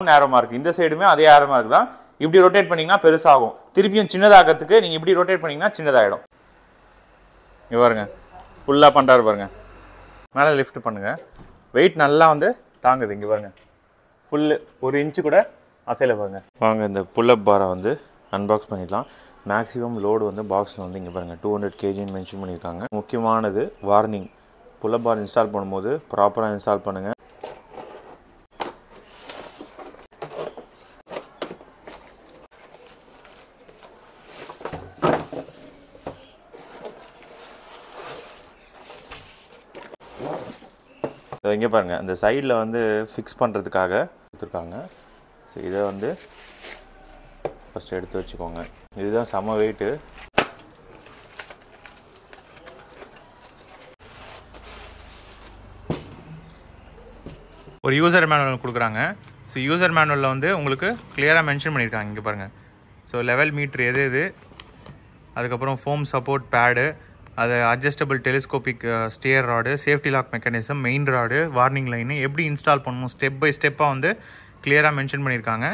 Arrow mark இந்த சைடுமே அதே ஏரோ மார்க் தான். இப்படி ரொட்டேட் பண்ணீங்கன்னா பெருசாகும். திருப்பியும் சின்னதாகிறதுக்கு நீங்க இப்படி ரொட்டேட் பண்ணீங்கன்னா சின்னதாயிடும். இங்க பாருங்க ஃபுல்லா பண்றாரு பாருங்க. மேலே லிஃப்ட் பண்ணுங்க. வெயிட் நல்லா வந்து தாங்குது. இங்க பாருங்க ஃபுல் 1 இன்ச்சு கூட அசைல பாருங்க. வாங்க இந்த புல்லப் பாரை வந்து அன்பாக்ஸ் பண்ணிடலாம். மேக்ஸிமம் லோடு வந்து பாக்ஸில் வந்து இங்கே பாருங்கள் 200 kgன்னு மென்ஷன் பண்ணியிருக்காங்க. முக்கியமானது வார்னிங், புல்லப் பார் இன்ஸ்டால் பண்ணும்போது ப்ராப்பராக இன்ஸ்டால் பண்ணுங்கள். இங்கே பாருங்கள் இந்த சைடில் வந்து ஃபிக்ஸ் பண்ணுறதுக்காக கொடுத்துருக்காங்க. ஸோ இதை வந்து ஃபஸ்ட்டு எடுத்து வச்சுக்கோங்க. இதுதான் செம வெயிட்டு. ஒரு யூசர் மேனுவல் கொடுக்குறாங்க. ஸோ யூசர் மேனுவலில் வந்து உங்களுக்கு கிளியராக மென்ஷன் பண்ணியிருக்காங்க. இங்கே பாருங்கள். ஸோ லெவல் மீட்ரு எது அதுக்கப்புறம் ஃபோம் சப்போர்ட் பேடு, அது adjustable telescopic steer rod, safety lock mechanism, main rod, warning line எப்படி இன்ஸ்டால் பண்ணணும் ஸ்டெப் பை ஸ்டெப்பாக வந்து கிளியராக மென்ஷன் பண்ணியிருக்காங்க.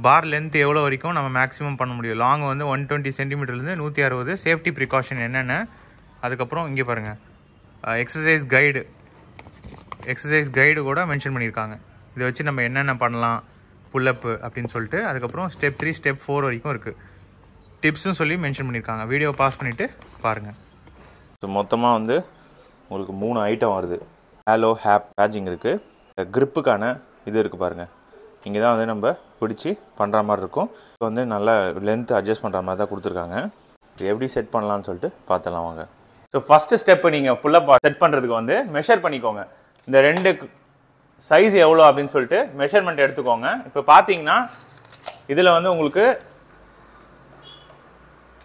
பார் லென்த் எவ்வளோ வரைக்கும் நம்ம மேக்ஸிமம் பண்ண முடியும். லாங் வந்து 120 சென்டிமீட்டர்லேருந்து 160. சேஃப்டி ப்ரிகாஷன் என்னென்ன, அதுக்கப்புறம் இங்கே பாருங்கள் எக்ஸசைஸ் கைடு கூட மென்ஷன் பண்ணியிருக்காங்க. இதை வச்சு நம்ம என்னென்ன பண்ணலாம் புல்லப்பு அப்படின்னு சொல்லிட்டு. அதுக்கப்புறம் ஸ்டெப் 3 ஸ்டெப் 4 வரைக்கும் இருக்குது. டிப்ஸும் சொல்லி மென்ஷன் பண்ணியிருக்காங்க. வீடியோ பாஸ் பண்ணிவிட்டு பாருங்கள். ஸோ மொத்தமாக வந்து உங்களுக்கு 3 ஐட்டம் வருது. ஹேலோ ஹேப் பேட்சிங் இருக்குது, க்ரிப்புக்கான இது இருக்குது பாருங்கள். இங்கே தான் வந்து நம்ம பிடிச்சி பண்ணுற மாதிரி இருக்கும். இப்போ வந்து நல்லா லென்த் அட்ஜஸ்ட் பண்ணுற மாதிரி தான் கொடுத்துருக்காங்க. எப்படி செட் பண்ணலான்னு சொல்லிட்டு பார்த்துலாம் வாங்க. ஸோ ஃபஸ்ட்டு ஸ்டெப்பு நீங்கள் புல்லப் செட் பண்ணுறதுக்கு வந்து மெஷர் பண்ணிக்கோங்க. இந்த 2 சைஸ் எவ்வளோ அப்படின்னு சொல்லிட்டு மெஷர்மெண்ட் எடுத்துக்கோங்க. இப்போ பார்த்தீங்கன்னா இதில் வந்து உங்களுக்கு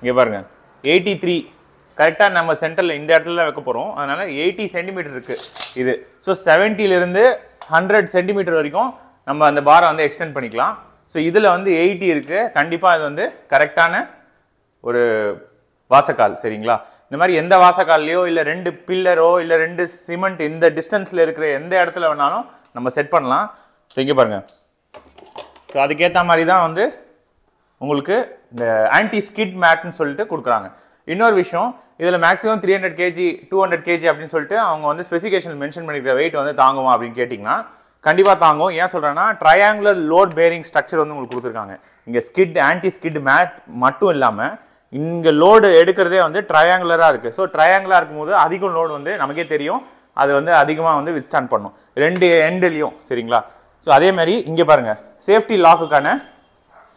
இங்கே பாருங்கள் 83 கரெக்டாக நம்ம சென்டரில் இந்த இடத்துல தான் வைக்க போகிறோம். அதனால் 80 சென்டிமீட்டர் இருக்குது இது. ஸோ 70லேருந்து 100 சென்டிமீட்டர் வரைக்கும் நம்ம அந்த பாரை வந்து எக்ஸ்டெண்ட் பண்ணிக்கலாம். ஸோ இதில் வந்து 80 இருக்குது. கண்டிப்பாக இது வந்து கரெக்டான ஒரு வாசக்கால். சரிங்களா? இந்த மாதிரி எந்த வாசக்கால்லையோ இல்லை 2 பில்லரோ இல்லை 2 சிமெண்ட் இந்த டிஸ்டன்ஸில் இருக்கிற எந்த இடத்துல வேணாலும் நம்ம செட் பண்ணலாம். ஸோ இங்கே பாருங்கள். ஸோ அதுக்கேற்ற மாதிரி தான் வந்து உங்களுக்கு இந்த ஆன்டி ஸ்கிட் மேட்னு சொல்லிட்டு கொடுக்குறாங்க. இன்னொரு விஷயம், இதில் மேக்ஸிமம் 300 kg 200 kg அப்படின்னு சொல்லிட்டு அவங்க வந்து ஸ்பெசிஃபிகேஷன் மென்ஷன் பண்ணிக்கிற வெயிட் வந்து தாங்குமா அப்படின்னு கேட்டிங்கன்னா கண்டிப்பாக தாங்கும். ஏன் சொல்கிறேன்னா ட்ரையாங்குலர் லோட் பேரிங் ஸ்ட்ரக்சர் வந்து உங்களுக்கு கொடுத்துருக்காங்க. இங்கே ஸ்கிட் ஆன்டி ஸ்கிட் மேட் மட்டும் இல்லாமல் இங்கே லோடு எடுக்கிறதே வந்து ட்ரையாங்குலராக இருக்குது. ஸோ ட்ரையாங்குலராக இருக்கும்போது அதிகம் லோடு வந்து நமக்கே தெரியும் அது வந்து அதிகமாக வந்து வித்ஸ்டாண்ட் பண்ணும் 2 எண்ட்லேயும். சரிங்களா? ஸோ அதே மாதிரி இங்கே பாருங்கள் சேஃப்டி லாக்குக்கான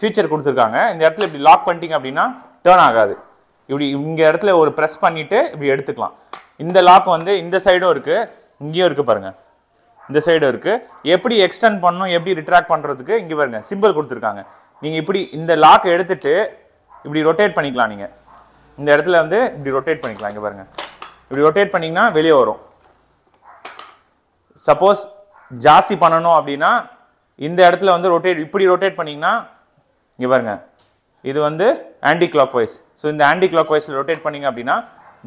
ஃபீச்சர் கொடுத்துருக்காங்க. இந்த இடத்துல இப்படி லாக் பண்ணிட்டீங்க அப்படின்னா டேர்ன் ஆகாது. இப்படி இங்கே இடத்துல ஒரு ப்ரெஸ் பண்ணிவிட்டு இப்படி எடுத்துக்கலாம். இந்த லாக் வந்து இந்த சைடும் இருக்குது, இங்கேயும் இருக்குது பாருங்கள், இந்த சைடும் இருக்குது. எப்படி எக்ஸ்டெண்ட் பண்ணணும், எப்படி ரிட்ராக்ட் பண்ணுறதுக்கு இங்கே பாருங்கள் சிம்பிள் கொடுத்துருக்காங்க. நீங்கள் இப்படி இந்த லாக் எடுத்துட்டு இப்படி ரொட்டேட் பண்ணிக்கலாம். நீங்கள் இந்த இடத்துல வந்து இப்படி ரொட்டேட் பண்ணிக்கலாம். இங்கே பாருங்கள் இப்படி ரொட்டேட் பண்ணிங்கன்னா வெளியே வரும். சப்போஸ் ஜாஸ்தி பண்ணணும் அப்படின்னா இந்த இடத்துல வந்து இப்படி ரொட்டேட் பண்ணிங்கன்னா இங்கே பாருங்கள் இது வந்து ஆன்டி கிளாக் வைஸ். ஸோ இந்த ஆன்டி கிளாக் வைஸில் ரொட்டேட் பண்ணிங்க அப்படின்னா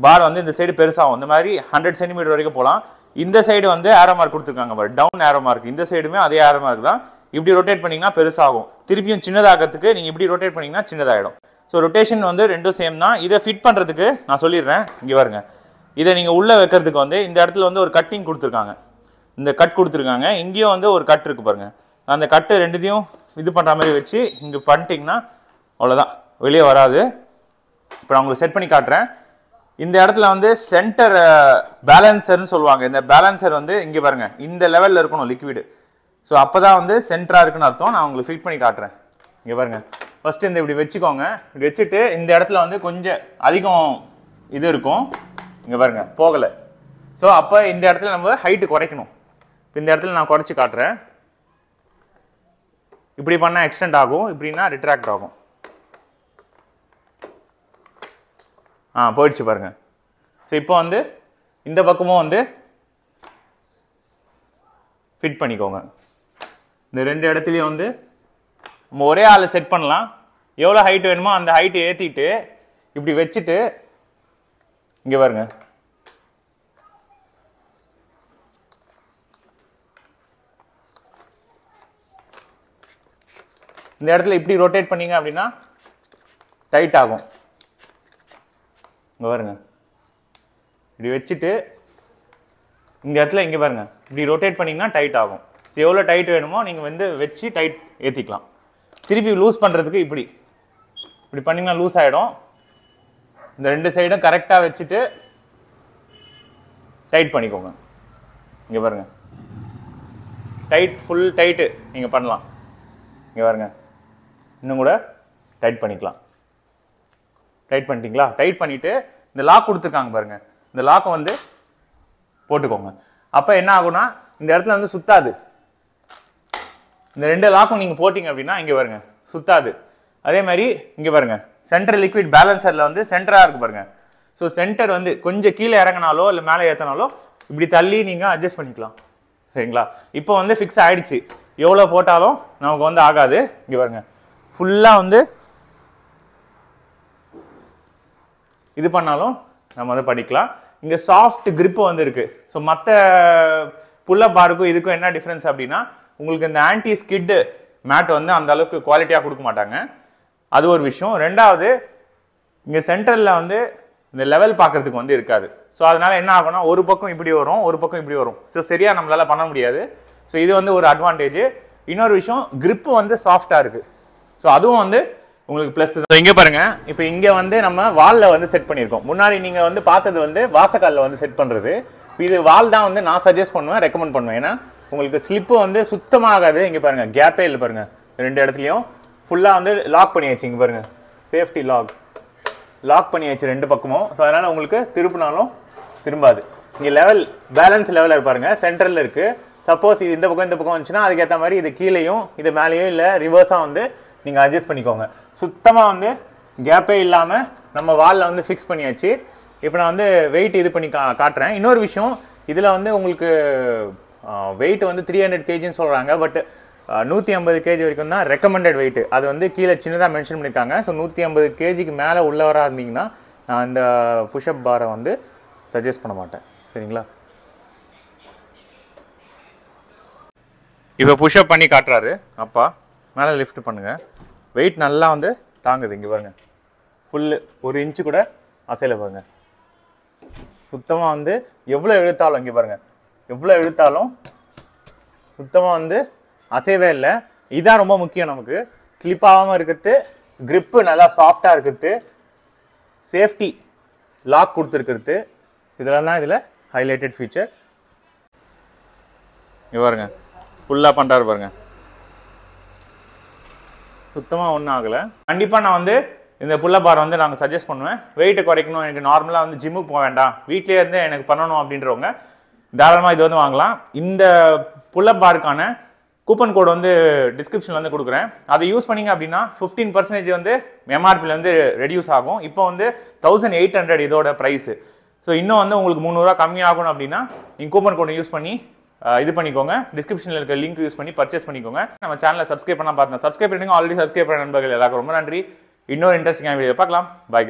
பார் வந்து இந்த சைடு பெருசாகும். இந்த மாதிரி 100 சென்டிமீட்டர் வரைக்கும் போகலாம். இந்த சைடு வந்து ஏரோ மார்க் கொடுத்துருக்காங்க பாரு, டவுன் ஏரோ மார்க். இந்த சைடுமே அதே ஏரோ மார்க் தான். இப்படி ரொட்டேட் பண்ணிங்கன்னா பெருசாகும். திருப்பியும் சின்னதாகிறதுக்கு நீங்கள் இப்படி ரொட்டேட் பண்ணிங்கன்னா சின்னதாகிடும். ஸோ ரொட்டேஷன் வந்து ரெண்டும் சேம் தான். இதை ஃபிட் பண்ணுறதுக்கு நான் சொல்லிடுறேன். இங்கே பாருங்க, இதை நீங்கள் உள்ளே வைக்கிறதுக்கு வந்து இந்த இடத்துல வந்து ஒரு கட்டிங் கொடுத்துருக்காங்க. இந்த கட் கொடுத்துருக்காங்க. இங்கேயும் வந்து ஒரு கட் இருக்குது பாருங்கள். அந்த கட்டு ரெண்டுத்தையும் இது பண்ணுற மாதிரி வச்சு இங்கே பண்ணிட்டீங்கன்னா அவ்வளோதான், வெளியே வராது. இப்போ நான் உங்களுக்கு செட் பண்ணி காட்டுறேன். இந்த இடத்துல வந்து சென்டர் பேலன்சர்னு சொல்லுவாங்க. இந்த பேலன்சர் வந்து இங்கே பாருங்கள் இந்த லெவலில் இருக்கணும் லிக்விடு. ஸோ அப்போ தான் வந்து சென்டராக இருக்குன்னு அர்த்தம். நான் உங்களுக்கு ஃபிட் பண்ணி காட்டுறேன். இங்கே பாருங்கள் ஃபஸ்ட்டு இந்த இப்படி வச்சுக்கோங்க. இப்படி வச்சுட்டு இந்த இடத்துல வந்து கொஞ்சம் அதிகம் இது இருக்கும். இங்கே பாருங்கள் போகலை. ஸோ அப்போ இந்த இடத்துல நம்ம ஹைட்டு குறைக்கணும். இந்த இடத்துல நான் குறைச்சி காட்டுறேன். இப்படி பண்ணால் எக்ஸ்டெண்ட் ஆகும், இப்படின்னா ரிட்ராக்ட் ஆகும். போயிடுச்சு பாருங்க. ஸோ இப்போ வந்து இந்த பக்கமும் வந்து ஃபிட் பண்ணிக்கோங்க. இந்த 2 இடத்துலையும் வந்து நம்ம ஒரே ஆள் செட் பண்ணலாம். எவ்வளோ ஹைட் வேணுமோ அந்த ஹைட்டு ஏற்றிட்டு இப்படி வச்சுட்டு இங்கே பாருங்க இந்த இடத்துல இப்படி ரொட்டேட் பண்ணீங்க அப்படின்னா டைட் ஆகும். இங்கே பாருங்க, இப்படி வச்சுட்டு இந்த இடத்துல இங்கே பாருங்க இப்படி ரொட்டேட் பண்ணிங்கன்னா டைட் ஆகும். ஸோ எவ்வளோ டைட் வேணுமோ நீங்கள் வந்து வச்சு டைட் ஏற்றிக்கலாம். திருப்பி லூஸ் பண்ணுறதுக்கு இப்படி பண்ணிங்கன்னா லூஸ் ஆகிடும். இந்த 2 சைடும் கரெக்டாக வச்சுட்டு டைட் பண்ணிக்கோங்க. இங்கே பாருங்க, டைட் ஃபுல் டைட்டு நீங்கள் பண்ணலாம். இங்கே பாருங்க, இன்னும் கூட டைட் பண்ணிக்கலாம். டைட் பண்ணிட்டீங்களா? டைட் பண்ணிவிட்டு இந்த லாக் கொடுத்துருக்காங்க பாருங்கள், இந்த லாக்கை வந்து போட்டுக்கோங்க. அப்போ என்ன ஆகும்னா இந்த இடத்துல வந்து சுத்தாது. இந்த 2 லாக்கும் நீங்கள் போட்டிங்க அப்படின்னா இங்கே பாருங்க சுத்தாது. அதே மாதிரி இங்கே பாருங்க, சென்டர் லிக்விட் பேலன்சரில் வந்து சென்டராக இருக்குது பாருங்க. ஸோ சென்டர் வந்து கொஞ்சம் கீழே இறங்கினாலோ இல்லை மேலே ஏற்றினாலோ இப்படி தள்ளி நீங்கள் அட்ஜஸ்ட் பண்ணிக்கலாம். சரிங்களா? இப்போ வந்து ஃபிக்ஸ் ஆகிடுச்சு. எவ்வளோ போட்டாலும் நமக்கு வந்து ஆகாது. இங்கே பாருங்க, ஃபுல்லாக வந்து இது பண்ணாலும் நம்ம வந்து படிக்கலாம். இங்கே சாஃப்ட் கிரிப்பு வந்து இருக்குது. ஸோ மற்ற புல்லப் பாருக்கும் இதுக்கும் என்ன டிஃப்ரென்ஸ் அப்படின்னா, உங்களுக்கு இந்த ஆன்டி ஸ்கிட் மேட் வந்து அந்த அளவுக்கு குவாலிட்டியாக கொடுக்க மாட்டாங்க. அது ஒரு விஷயம். ரெண்டாவது, இங்கே சென்டரில் வந்து இந்த லெவல் பார்க்கறதுக்கு வந்து இருக்காது. ஸோ அதனால என்ன ஆகும்னா ஒரு பக்கம் இப்படி வரும், ஒரு பக்கம் இப்படி வரும். ஸோ சரியாக நம்மளால பண்ண முடியாது. ஸோ இது வந்து ஒரு அட்வான்டேஜ். இன்னொரு விஷயம், கிரிப்பு வந்து சாஃப்டாக இருக்குது. ஸோ அதுவும் வந்து உங்களுக்கு ப்ளஸ். இங்கே பாருங்க, இப்போ இங்கே வந்து நம்ம வாலில் வந்து செட் பண்ணியிருக்கோம். முன்னாடி நீங்கள் வந்து பார்த்தது வந்து வாசக்காலில் வந்து செட் பண்ணுறது. இது வால் தான் வந்து நான் சஜஸ்ட் பண்ணுவேன், ரெக்கமெண்ட் பண்ணுவேன். ஏன்னா உங்களுக்கு ஸ்லிப்பு வந்து சுத்தமாக ஆகாது. இங்கே பாருங்கள், கேப்பே இல்லை பாருங்கள். 2 இடத்துலையும் ஃபுல்லாக வந்து லாக் பண்ணியாச்சு. இங்கே பாருங்கள், சேஃப்டி லாக் பண்ணியாச்சு 2 பக்கமும். ஸோ அதனால் உங்களுக்கு திருப்பினாலும் திரும்பாது. இங்கே லெவல் பேலன்ஸ் லெவலில் இருப்பாருங்க, சென்டரில் இருக்குது. சப்போஸ் இது இந்த பக்கம் வந்துச்சுன்னா அதுக்கேற்ற மாதிரி இது கீழேயும் இது மேலேயும் இல்லை ரிவர்ஸாக வந்து நீங்கள் அட்ஜஸ்ட் பண்ணிக்கோங்க. சுத்தமாக வந்து கேப்பே இல்லாமல் நம்ம வாலில் வந்து ஃபிக்ஸ் பண்ணியாச்சு. இப்போ நான் வந்து வெயிட் இது பண்ணி காட்டுறேன். இன்னொரு விஷயம், இதில் வந்து உங்களுக்கு வெயிட் வந்து 300 kgன்னு சொல்கிறாங்க. பட் 150 kg வரைக்கும் தான் ரெக்கமெண்டட் வெயிட். அது வந்து கீழே சின்னதாக மென்ஷன் பண்ணியிருக்காங்க. ஸோ 150 kgக்கு மேலே உள்ளவராக இருந்தீங்கன்னா நான் இந்த புஷ்அப் பாரை வந்து சஜஸ்ட் பண்ண மாட்டேன். சரிங்களா? இப்போ புஷ்அப் பண்ணி காட்டுறாரு அப்பா. மேலே லிஃப்ட் பண்ணுங்கள். வெயிட் நல்லா வந்து தாங்குது. இங்கே பாருங்கள், ஃபுல்லு 1 இன்ச்சு கூட அசையில் பாருங்கள். சுத்தமாக வந்து எவ்வளோ இழுத்தாலும் இங்கே பாருங்கள், எவ்வளோ இழுத்தாலும் சுத்தமாக வந்து அசைவே இல்லை. இதுதான் ரொம்ப முக்கியம் நமக்கு. ஸ்லிப் ஆகாமல் இருக்கிறது, கிரிப்பு நல்லா சாஃப்டாக இருக்கிறது, சேஃப்டி லாக் கொடுத்துருக்கிறது, இதெல்லாம் தான் இதில் ஹைலைட்டட் ஃபீச்சர். இங்கே பாருங்க, ஃபுல்லாக பண்ணுறாரு பாருங்க, சுத்தமாக ஒன்றும் ஆகலை. கண்டிப்பாக நான் வந்து இந்த புல்லப் பார் வந்து நாங்கள் சஜஸ்ட் பண்ணுவேன். வெயிட்டை குறைக்கணும், எனக்கு நார்மலாக வந்து ஜிம்முக்கு போக வேண்டாம், வீட்டிலே இருந்து எனக்கு பண்ணணும் அப்படின்றவங்க தாராளமாக இது வந்து வாங்கலாம். இந்த புல்லப் பாருக்கான கூப்பன் கோடு வந்து டிஸ்கிரிப்ஷனில் வந்து கொடுக்குறேன். அதை யூஸ் பண்ணிங்க அப்படின்னா 15% வந்து எம்ஆர்பியில் வந்து ரெடியூஸ் ஆகும். இப்போ வந்து 1800 இதோட ப்ரைஸு. ஸோ இன்னும் வந்து உங்களுக்கு 300 ரூபா கம்மியாகணும் அப்படின்னா நீங்கள் கூப்பன் கோடை யூஸ் பண்ணி இது பண்ணிக்கோங்க. டிஸ்கிரிப்ஷனில் இருக்க லிங்க் யூஸ் பண்ணி பர்ச்சேஸ் பண்ணிக்கோங்க. நம்ம சேனலை சப்ஸ்கிரைப் பண்ணால் பார்த்தோம், சப்ஸ்கிரைப் பண்ணுங்க. ஆல்ரெடி சப்ஸ்கிரைப் பண்ண நண்பர்கள் எல்லாருக்கும் ரொம்ப நன்றி. இன்னொரு இன்ட்ரெஸ்டிங்கான வீடியோ பார்க்கலாம். பை.